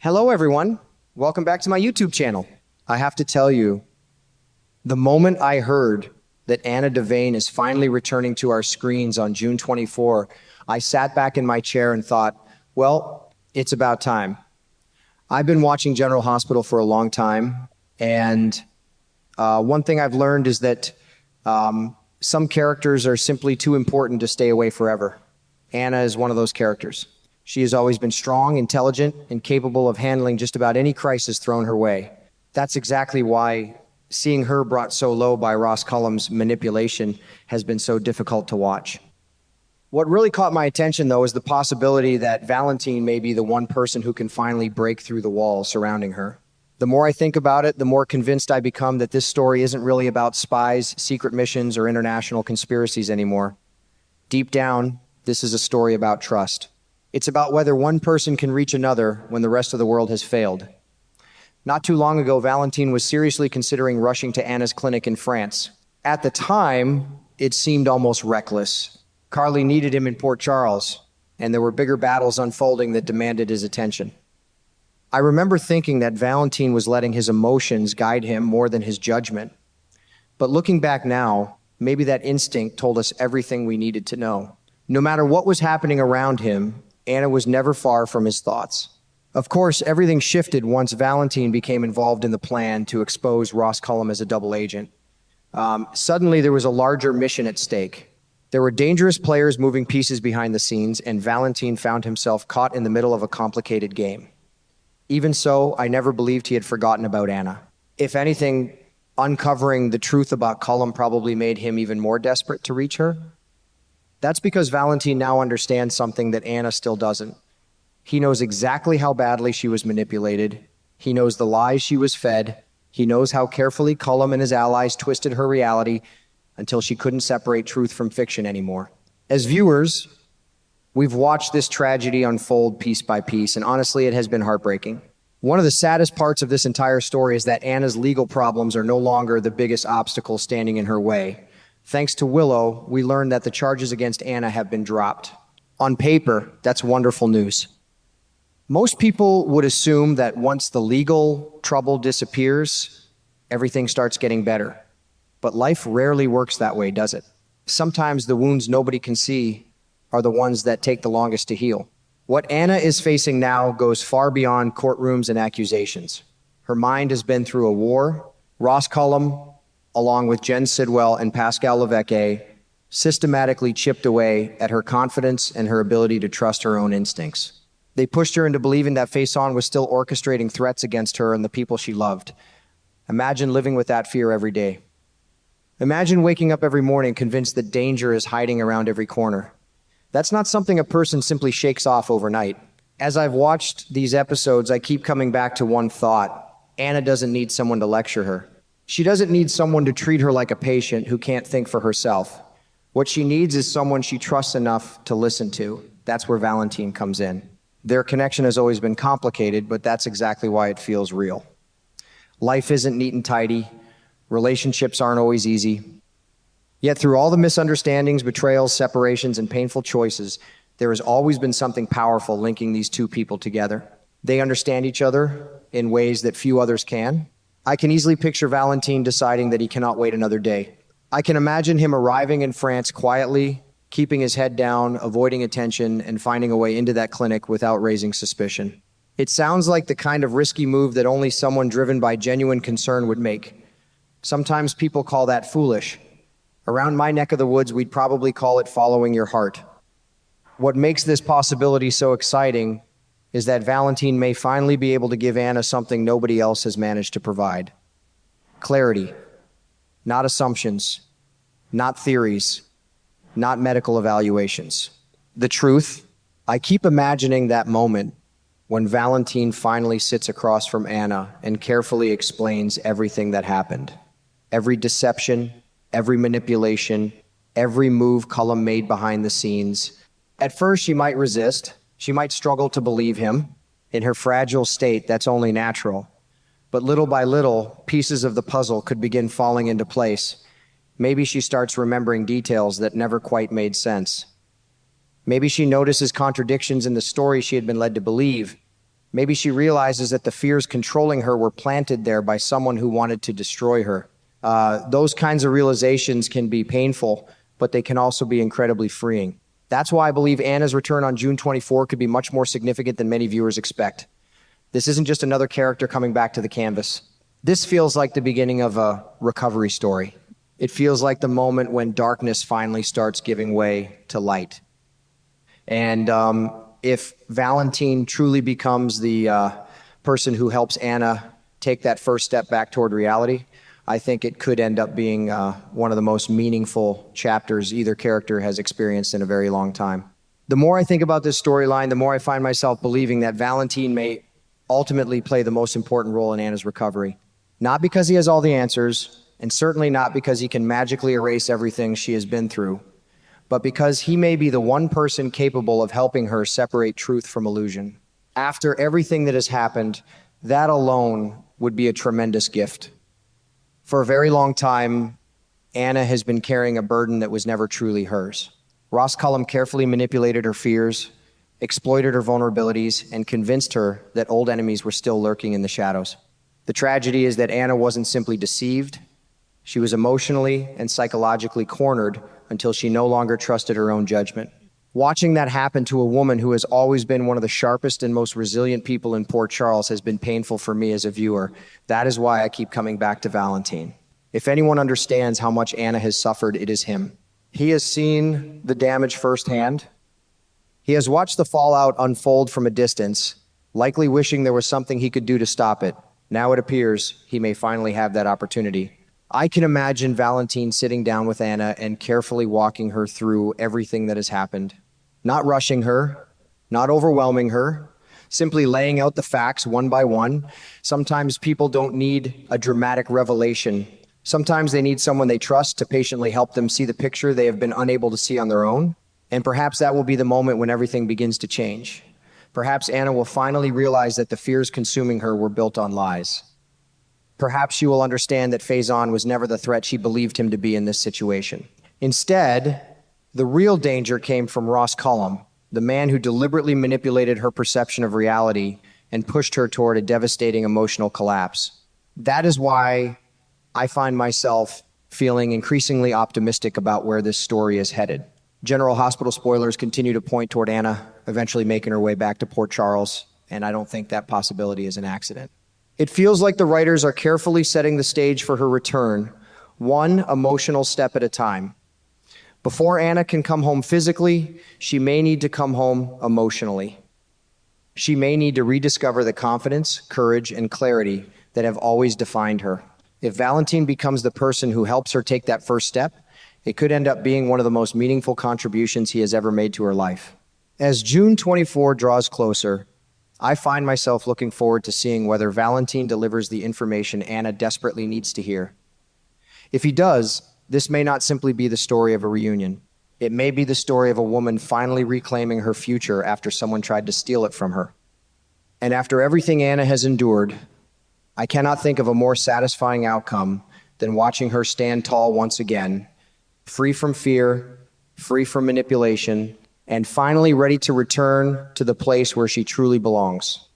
Hello, everyone. Welcome back to my YouTube channel. I have to tell you, the moment I heard that Anna Devane is finally returning to our screens on June 24, I sat back in my chair and thought, well, it's about time. I've been watching General Hospital for a long time, and one thing I've learned is that some characters are simply too important to stay away forever. Anna is one of those characters. She has always been strong, intelligent, and capable of handling just about any crisis thrown her way. That's exactly why seeing her brought so low by Ross Cullum's manipulation has been so difficult to watch. What really caught my attention, though, is the possibility that Valentin may be the one person who can finally break through the walls surrounding her. The more I think about it, the more convinced I become that this story isn't really about spies, secret missions, or international conspiracies anymore. Deep down, this is a story about trust. It's about whether one person can reach another when the rest of the world has failed. Not too long ago, Valentin was seriously considering rushing to Anna's clinic in France. At the time, it seemed almost reckless. Carly needed him in Port Charles, and there were bigger battles unfolding that demanded his attention. I remember thinking that Valentin was letting his emotions guide him more than his judgment. But looking back now, maybe that instinct told us everything we needed to know. No matter what was happening around him, Anna was never far from his thoughts. Of course, everything shifted once Valentin became involved in the plan to expose Ross Cullum as a double agent. Suddenly, there was a larger mission at stake. There were dangerous players moving pieces behind the scenes, and Valentin found himself caught in the middle of a complicated game. Even so, I never believed he had forgotten about Anna. If anything, uncovering the truth about Cullum probably made him even more desperate to reach her. That's because Valentin now understands something that Anna still doesn't. He knows exactly how badly she was manipulated. He knows the lies she was fed. He knows how carefully Cullum and his allies twisted her reality until she couldn't separate truth from fiction anymore. As viewers, we've watched this tragedy unfold piece by piece, and honestly, it has been heartbreaking. One of the saddest parts of this entire story is that Anna's legal problems are no longer the biggest obstacle standing in her way. Thanks to Willow, we learned that the charges against Anna have been dropped. On paper, that's wonderful news. Most people would assume that once the legal trouble disappears, everything starts getting better. But life rarely works that way, does it? Sometimes the wounds nobody can see are the ones that take the longest to heal. What Anna is facing now goes far beyond courtrooms and accusations. Her mind has been through a war. Ross Cullum, along with Jen Sidwell and Pascal Levesque, systematically chipped away at her confidence and her ability to trust her own instincts. They pushed her into believing that Faison was still orchestrating threats against her and the people she loved. Imagine living with that fear every day. Imagine waking up every morning convinced that danger is hiding around every corner. That's not something a person simply shakes off overnight. As I've watched these episodes, I keep coming back to one thought. Anna doesn't need someone to lecture her. She doesn't need someone to treat her like a patient who can't think for herself. What she needs is someone she trusts enough to listen to. That's where Valentin comes in. Their connection has always been complicated, but that's exactly why it feels real. Life isn't neat and tidy. Relationships aren't always easy. Yet through all the misunderstandings, betrayals, separations, and painful choices, there has always been something powerful linking these two people together. They understand each other in ways that few others can. I can easily picture Valentin deciding that he cannot wait another day. I can imagine him arriving in France quietly, keeping his head down, avoiding attention, and finding a way into that clinic without raising suspicion. It sounds like the kind of risky move that only someone driven by genuine concern would make. Sometimes people call that foolish. Around my neck of the woods, we'd probably call it following your heart. What makes this possibility so exciting is that Valentin may finally be able to give Anna something nobody else has managed to provide. Clarity, not assumptions, not theories, not medical evaluations. The truth. I keep imagining that moment when Valentin finally sits across from Anna and carefully explains everything that happened. Every deception, every manipulation, every move Cullum made behind the scenes. At first, she might resist. She might struggle to believe him. In her fragile state, that's only natural. But little by little, pieces of the puzzle could begin falling into place. Maybe she starts remembering details that never quite made sense. Maybe she notices contradictions in the story she had been led to believe. Maybe she realizes that the fears controlling her were planted there by someone who wanted to destroy her. Those kinds of realizations can be painful, but they can also be incredibly freeing. That's why I believe Anna's return on June 24 could be much more significant than many viewers expect. This isn't just another character coming back to the canvas. This feels like the beginning of a recovery story. It feels like the moment when darkness finally starts giving way to light. And if Valentin truly becomes the person who helps Anna take that first step back toward reality, I think it could end up being one of the most meaningful chapters either character has experienced in a very long time. The more I think about this storyline, the more I find myself believing that Valentin may ultimately play the most important role in Anna's recovery. Not because he has all the answers, and certainly not because he can magically erase everything she has been through, but because he may be the one person capable of helping her separate truth from illusion. After everything that has happened, that alone would be a tremendous gift. For a very long time, Anna has been carrying a burden that was never truly hers. Ross Cullum carefully manipulated her fears, exploited her vulnerabilities, and convinced her that old enemies were still lurking in the shadows. The tragedy is that Anna wasn't simply deceived. She was emotionally and psychologically cornered until she no longer trusted her own judgment. Watching that happen to a woman who has always been one of the sharpest and most resilient people in Port Charles has been painful for me as a viewer. That is why I keep coming back to Valentin. If anyone understands how much Anna has suffered, it is him. He has seen the damage firsthand. He has watched the fallout unfold from a distance, likely wishing there was something he could do to stop it. Now it appears he may finally have that opportunity. I can imagine Valentin sitting down with Anna and carefully walking her through everything that has happened. Not rushing her, not overwhelming her, simply laying out the facts one by one. Sometimes people don't need a dramatic revelation. Sometimes they need someone they trust to patiently help them see the picture they have been unable to see on their own. And perhaps that will be the moment when everything begins to change. Perhaps Anna will finally realize that the fears consuming her were built on lies. Perhaps she will understand that Faison was never the threat she believed him to be in this situation. Instead, the real danger came from Ross Cullum, the man who deliberately manipulated her perception of reality and pushed her toward a devastating emotional collapse. That is why I find myself feeling increasingly optimistic about where this story is headed. General Hospital spoilers continue to point toward Anna eventually making her way back to Port Charles, and I don't think that possibility is an accident. It feels like the writers are carefully setting the stage for her return, one emotional step at a time. Before Anna can come home physically, she may need to come home emotionally. She may need to rediscover the confidence, courage, and clarity that have always defined her. If Valentin becomes the person who helps her take that first step, it could end up being one of the most meaningful contributions he has ever made to her life. As June 24 draws closer, I find myself looking forward to seeing whether Valentin delivers the information Anna desperately needs to hear. If he does, this may not simply be the story of a reunion. It may be the story of a woman finally reclaiming her future after someone tried to steal it from her. And after everything Anna has endured, I cannot think of a more satisfying outcome than watching her stand tall once again, free from fear, free from manipulation, and finally ready to return to the place where she truly belongs.